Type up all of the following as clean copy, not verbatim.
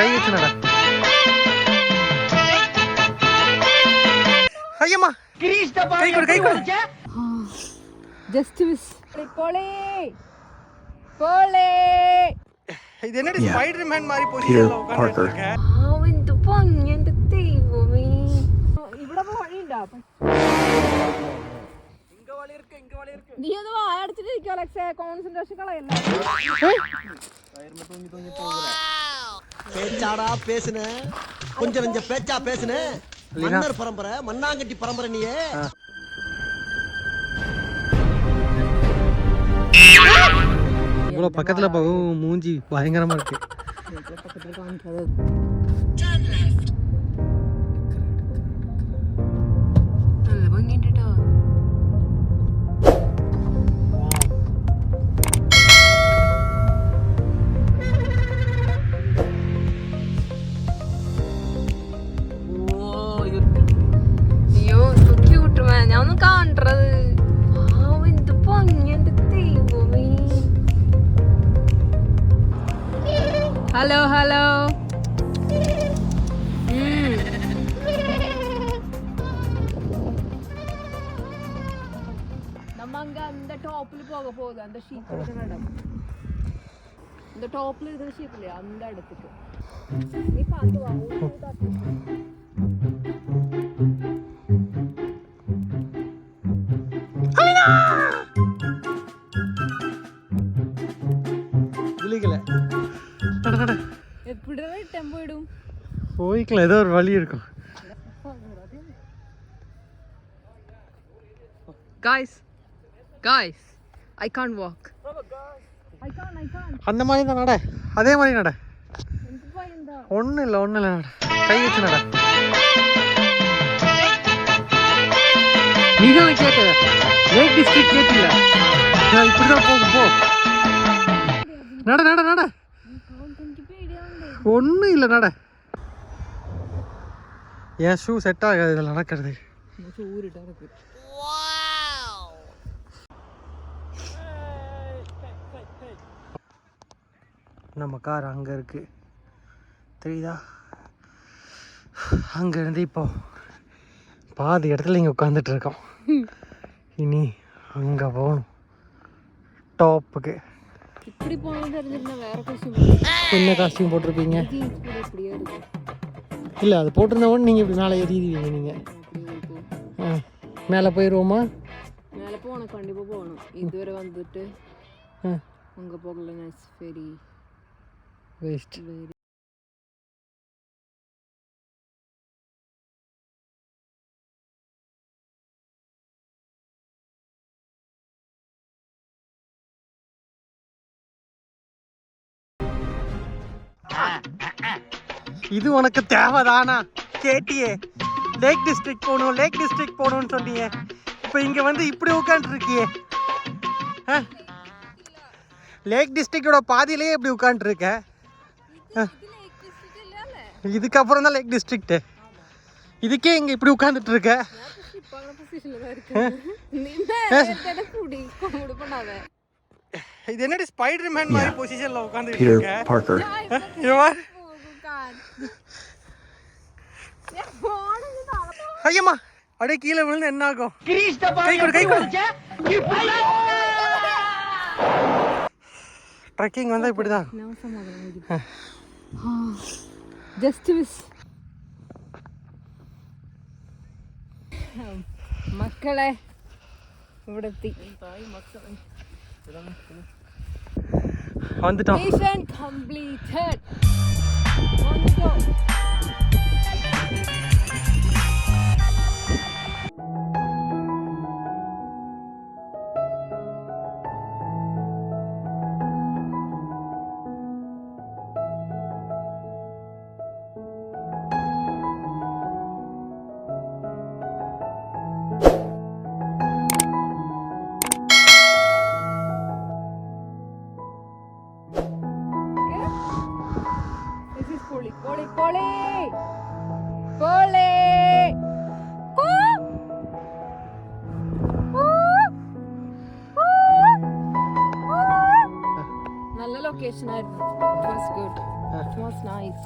கை வச்சு நட. ஐயம்மா கை கொடு கை கொடு. Just miss. போலே போலே. இது என்னடி ஸ்பைடர்மேன் மாதிரி பொசிஷன்ல உட்கார்ந்துட்டு இருக்க? இந்த பொண்ணு எந்த தெய்வமே. ഇവിടെ വഴിയുണ്ടോ? இங்க வழி இருக்கு. നീ അത് വായടിച്ചിട്ട് ഇരിക്കുക അലക്സേ. കോൺസെൻട്രേഷൻ കളയല്ല. பேச்சாடா பேசுன, கொஞ்சம் கொஞ்சம் பேச்சா பேசுன. மன்னர் பரம்பரை, மண்ணாங்கட்டி பரம்பரை நீயே. இவ்வளவு பக்கத்துல போகும் மூஞ்சி பயங்கரமா இருக்கு. നല്ല ഭംഗിയുണ്ടോ? അയ്യോ ക്യൂട്ട് മാൻ. ഞാൻ ഒന്ന് കാണണ്ടത്. എന്ത് ഭംഗി എന്റെ ദൈവമേ. Hello hello. நம்ம அங்க அந்த டாப்ல போகுது. அந்த ஷீப் இருக்கிற இடம். இந்த டாப்ல இருக்கிற ஷீப் இல்லையா, அந்த இடத்துக்கு நீ பார்த்து வா. விழிக்கல. எப்படி டெம்போ இடும் போய்க்கலாம், ஏதோ ஒரு வழி இருக்கும். guys I can't walk. I can't. அந்த மாதிரி தான் நட, அதே மாதிரி நட. എന്ത് பயந்தா? ஒன்றும் இல்லை நட. கை வச்சு நட. நீதான் கேட்கல, லேக் டிஸ்ட்ரிக்ட் கேட்கல. இப்படிதான் போகும் போ. நட நட நட. ஒன்றும் இல்லை நட. என் ஷூ செட் ஆகாது இதில் நடக்கிறது. நம்ம கார் அங்கே இருக்குது, தெரியுதா? அங்கேருந்து இப்போ பாதி இடத்துல இங்கே உட்காந்துட்டு இருக்கோம். இனி அங்கே போகணும் டாப்புக்கு. இப்படி போனது தெரிஞ்சிருந்தா வேற காஸ்டியூம். என்ன காஸ்டியூம் போட்டிருப்பீங்க? இல்லை, அது போட்டிருந்தவொன்னு நீங்கள் இப்படி மேலே ஏறிடுவீங்க. நீங்கள் மேலே போயிடுவோமா? மேலே போகணும், கண்டிப்பாக போகணும். இதுவரை வந்துட்டு அங்கே போகலன்னா இட்ஸ் வெரி வேஸ்ட். இது உனக்கு தேவைதானா? கேட்டியே லேக் டிஸ்ட்ரிக்ட் போகணும்னு சொன்னீங்க. இப்போ இங்கே வந்து இப்படி உட்காந்துருக்கியே. லேக் டிஸ்ட்ரிக்டோட பாதியிலேயே இப்படி உட்காந்துருக்க. இதுக்கப்புறம் தான் லேக் டிஸ்ட்ரிக்ட். இதுக்கே இங்கே இப்படி உட்காந்துட்டு இருக்க. இது என்னடி ஸ்பைடர்மேன் மாதிரி பொசிஷன்ல உட்கார்ந்துட்டு இருக்க? ஐயம்மா அப்படியே கீழே விழுந்து என்ன ஆகும்? கை கொடு கை கொடு. ட்ரெக்கிங் வந்தா இப்படிதான். Just miss. മക്കളെ ഇവിടെ എത്തി. வந்துட்டோம். Mission completed. വന്നിട്ടോ. നല്ല ലൊക്കേഷൻ ആയിരുന്നു. It was good. It was nice.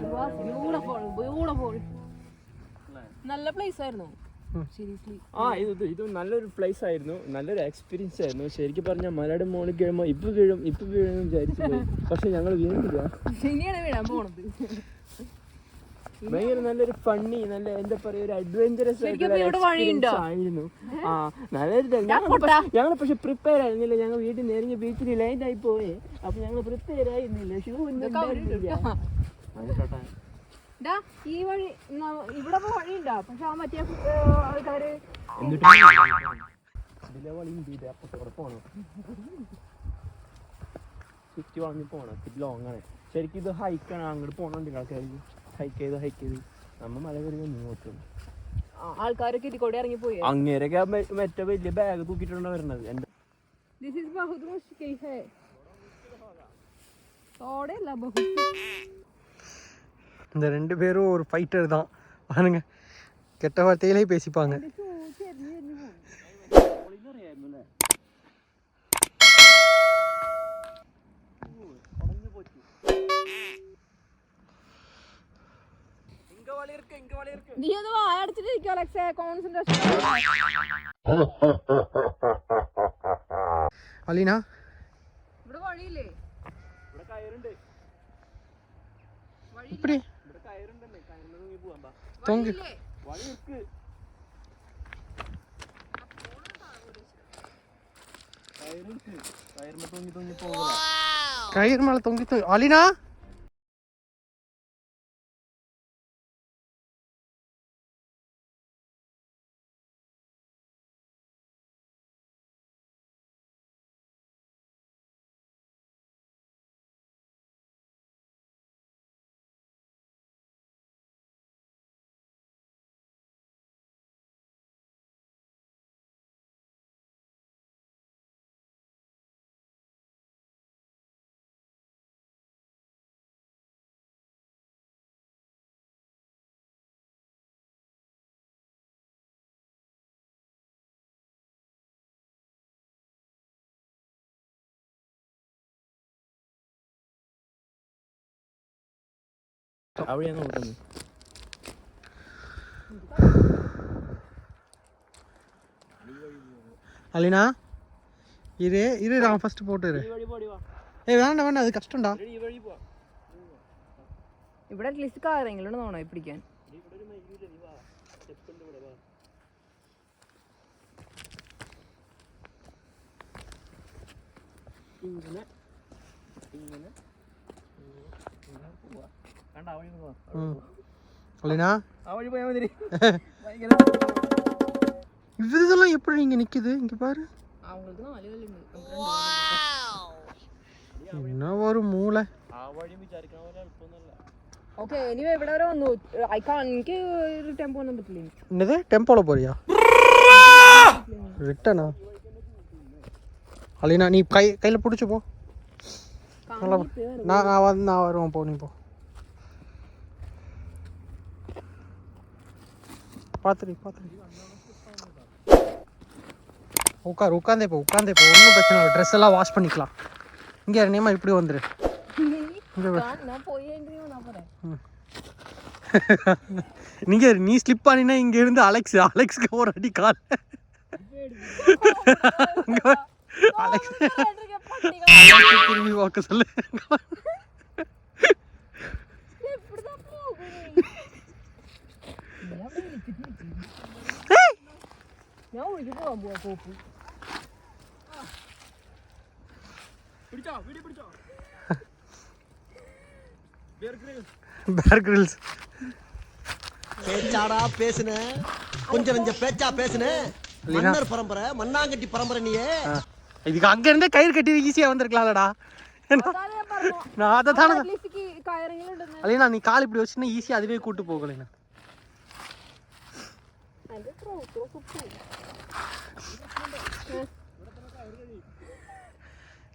It was beautiful. നല്ല പ്ലേസ് ആയിരുന്നു സീരിയസ്ലി. ഇത് നല്ലൊരു പ്ലേസ് ആയിരുന്നു, നല്ലൊരു എക്സ്പീരിയൻസ് ആയിരുന്നു. ശരിക്കും പറഞ്ഞാൽ മലയുടെ മുകളിൽ കഴിയുമ്പോൾ ഇപ്പൊ വീഴും വിചാരിച്ചു പോയി. പക്ഷെ ഞങ്ങൾ വീണില്ല. ഇനിയാണ് വീഴാൻ പോണത്. ഭയങ്കര നല്ലൊരു ഫണ്ണി, നല്ല എന്താ പറയാ, ഒരു അഡ്വഞ്ചറസ് ആയിരുന്നു. ആ നല്ലൊരു ഞങ്ങൾ പക്ഷെ പ്രിപ്പയർ ആയിരുന്നില്ല. ഞങ്ങൾ വീട്ടിൽ നിന്ന് ഇറങ്ങി ബീച്ചിൽ ലൈറ്റ് ആയി പോയി. അപ്പൊ ഞങ്ങൾ പ്രിപ്പയർ ആയിരുന്നില്ല. ഷൂ ഈ വഴി ഇവിടെ വഴിയുണ്ടാ, പക്ഷെ ആ മറ്റേ ആൾക്കാര് ചുറ്റി വളഞ്ഞ് പോണം. ലോങ് ആണ് ശരിക്കും. ഇത് ഹൈക്കാണ്. അങ്ങോട്ട് പോകണുണ്ട് ആൾക്കാർ. ഹൈക്ക് ചെയ്ത് നമ്മ മല കയറി നോക്കും. ആൾക്കാരൊക്കെ ഇതിക്കൂടെ ഇറങ്ങി പോയി. അങ്ങേരൊക്കെ മറ്റേ വലിയ ബാഗ് തൂക്കിയിട്ടാണ് വരുന്നത്. இந்த 2 பேரும் ஒரு ஃபைட்டர் தான் பாருங்க. கெட்ட வார்த்தையிலே பேசிப்பாங்க. നീ ഒന്ന് വായടച്ചിട്ടിരിക്കും അലക്സേ. കോൺസെൻട്രേഷൻ അലീന, ഇവിടെ വഴിയില്ലേ? இப்படி தொங்கு கயிறு மேல தொங்கி அலினா അവിടെയാണ് ഓടുന്നത്. அலினா இரு நான் ஃபர்ஸ்ட் போட்டுரு. வேண்டாம் அது கஷ்டம்டா. ഇവിടെ അറ്റ്ലീസ്റ്റ് കാറെങ്കിലും തോന്നണം പിടിക്കാൻ. அலினா இதெல்லாம் எப்படி இங்க நிக்குது? இங்க பாரு, என்ன ஒரு மூளை. ഓക്കേ എനിവേ ഇവിടെ വരെ വന്നു. എനിക്ക് ഒരു ടെമ്പോ ഒന്നും പറ്റില്ല. என்னது டெம்போல போறியா? ரிட்டனா? அலினா நீ கையில பிடிச்சு போ. நான் வருவேன். போ, நீ போ. பாத்துரு உட்காந்தே போ. ஒன்றும் பிரச்சனை இல்லை. ட்ரெஸ் எல்லாம் வாஷ் பண்ணிக்கலாம். இங்கே நேமா இப்படி வந்துரு. நீ ஸ்லிப் பண்ணினா இங்க இருந்து அலெக்ஸ்க்கு ஒரு அடி கால். அலெக்ஸ் திரும்பி வாக்க சொல்லு. பேர் கிரில்ஸ் பேச்சாடா பேசுன, கொஞ்சம் நெஞ்சம் பேச்சா பேசுன. மன்னர் பரம்பரை, மண்ணாங்கட்டி பரம்பரை. நீயே இதுக்கு அங்க இருந்தே கயிறு கட்டி ஈஸியா வந்திருக்கலாம்லடா. நான் அதை தானே அலினா நீ கால் இப்படி வச்சுன்னா ஈஸியா அதுவே கூட்டு போகலைண்ணா.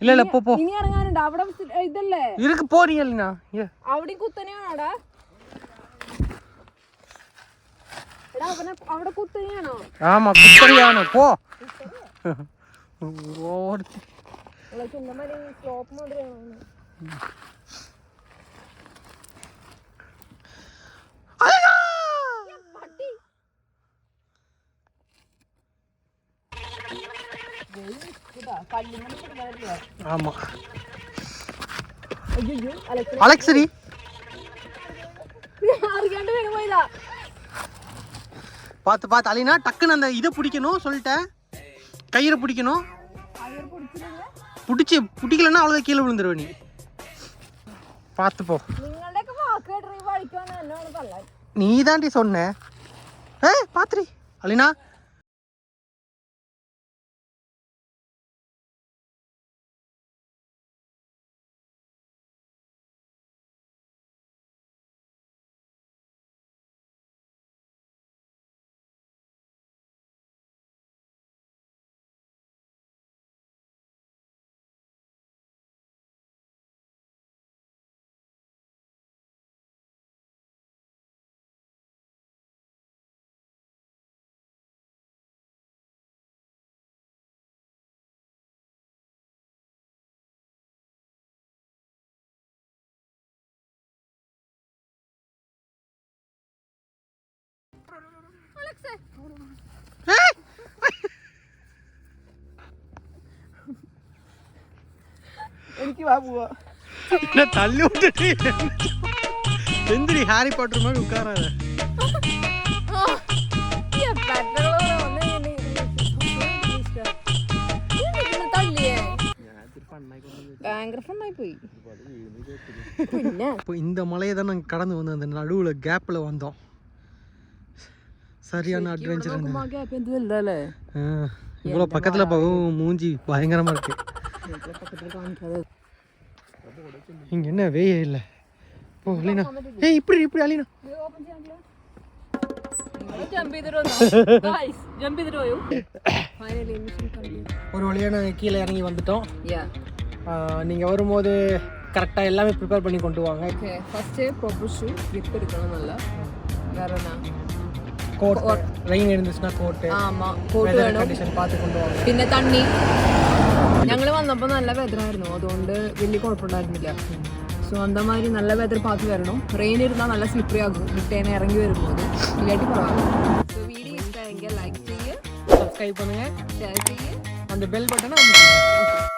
இல்ல போ. ഇനി ഇറങ്ങാനുണ്ട്. അവിടെ ഇതല്ലേ ഇருக்கு, പോ നീ അലിന. അവിടെ കുത്തനെയാണോടാ? എടാ അവിടെ കുത്തനെയാണോ? ആമാ കുത്തനെയാണ്. പോ. ஆமா அலெக்ஸரி பார்த்து பார்த்து அலினா டக்குன்னு அந்த இதை பிடிக்கணும் சொல்லிட்டேன் கயிறை பிடிக்கணும் பிடிக்கலன்னா அவ்வளோதான் கீழே விழுந்துருவ நீ பார்த்து போ நீ தாண்டி சொன்ன பாத்துரி அலினா എനിക്ക് വാ പോവാ என்ன தள்ளி விட்டுட்டு எந்திரி ஹாரி பாட்டர் மாதிரி உட்காராத இப்போ இந்த மலையை தான் நாங்கள் கடந்து வந்து அந்த நடுவில் கேப்பில் வந்தோம் சரியான அட்வென்ச்சர் இவ்வளோ பக்கத்தில் போகும் மூஞ்சி பயங்கரமாக இருக்கு இங்கே என்ன வேயே இல்லை ஓ அலினா இப்படி அலினா ஒரு வழியாக நாங்கள் கீழே இறங்கி வந்துட்டோம் நீங்கள் வரும்போது கரெக்டாக எல்லாமே ப்ரிப்பேர் பண்ணி கொண்டு வாங்க ஃபர்ஸ்ட்டு ப்ராப்பர் ஷூ grip இருக்கணும் நல்லா வேற என்ன கோட் ரெயின் இருந்துச்சுன்னா கோட்டு ஆமாம் கோட் വേണം കണ്ടീഷൻ பார்த்து கொண்டு വാங்க പിന്നെ തണ്ണി ഞങ്ങൾ വന്നപ്പോൾ നല്ല വെതറായിരുന്നു അതുകൊണ്ട് വലിയ കുഴപ്പമുണ്ടായിരുന്നില്ല സോ അന്തമാതിരി നല്ല വെതർ பார்த்து വരണം റെയിൻ ഇരുന്നാൽ നല്ല സ്ലിപ്പറി ആകും വിട്ടേനെ ഇറങ്ങി വരുമ്പോൾ ഇല്ലാട്ടി കുറവാകും സോ വീഡിയോ ഇഷ്ടമായെങ്കിൽ ലൈക്ക് ചെയ്യുക சப்ஸ்கிரைப் பண்ணுங்க ഷെയർ ചെയ്യുക அந்த பெல் பட்டனை